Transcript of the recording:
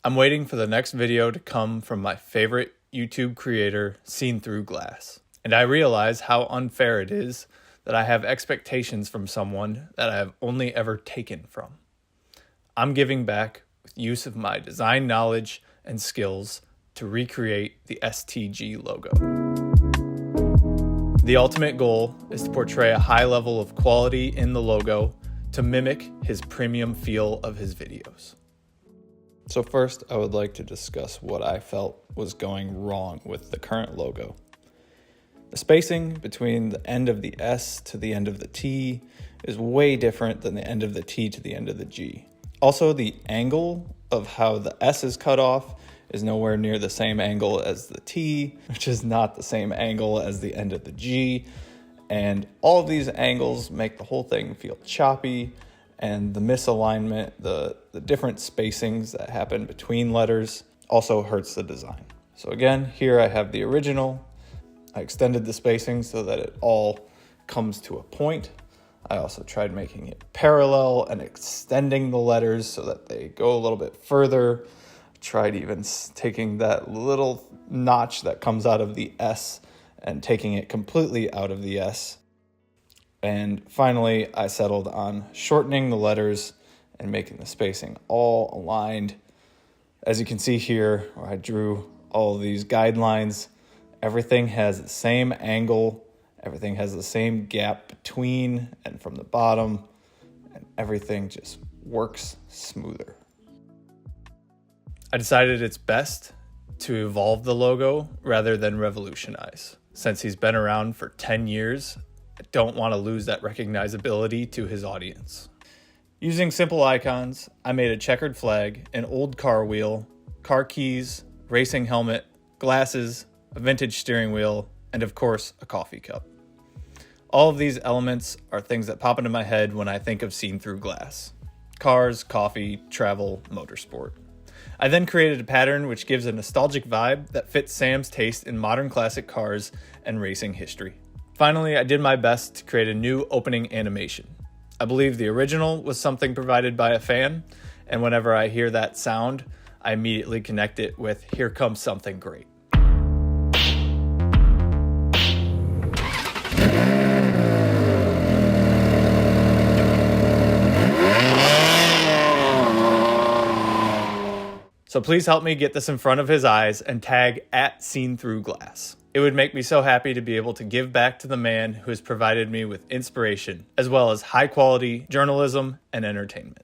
I'm waiting for the next video to come from my favorite YouTube creator, Seen Through Glass. And I realize how unfair it is that I have expectations from someone that I have only ever taken from. I'm giving back with use of my design knowledge and skills to recreate the STG logo. The ultimate goal is to portray a high level of quality in the logo to mimic his premium feel of his videos. So first, I would like to discuss what I felt was going wrong with the current logo. The spacing between the end of the S to the end of the T is way different than the end of the T to the end of the G. Also, the angle of how the S is cut off is nowhere near the same angle as the T, which is not the same angle as the end of the G. And all of these angles make the whole thing feel choppy, and the misalignment, the different spacings that happen between letters also hurts the design. So again, here I have the original. I extended the spacing so that it all comes to a point. I also tried making it parallel and extending the letters so that they go a little bit further. I tried even taking that little notch that comes out of the S and taking it completely out of the S. And finally, I settled on shortening the letters and making the spacing all aligned. As you can see here, where I drew all of these guidelines, everything has the same angle, everything has the same gap between and from the bottom, and everything just works smoother. I decided it's best to evolve the logo rather than revolutionize. Since he's been around for 10 years, I don't want to lose that recognizability to his audience. Using simple icons, I made a checkered flag, an old car wheel, car keys, racing helmet, glasses, a vintage steering wheel, and of course, a coffee cup. All of these elements are things that pop into my head when I think of Seen Through Glass. Cars, coffee, travel, motorsport. I then created a pattern which gives a nostalgic vibe that fits Sam's taste in modern classic cars and racing history. Finally, I did my best to create a new opening animation. I believe the original was something provided by a fan, and whenever I hear that sound, I immediately connect it with "Here Comes Something Great." So please help me get this in front of his eyes and tag @SeenThroughGlass. It would make me so happy to be able to give back to the man who has provided me with inspiration, as well as high quality journalism and entertainment.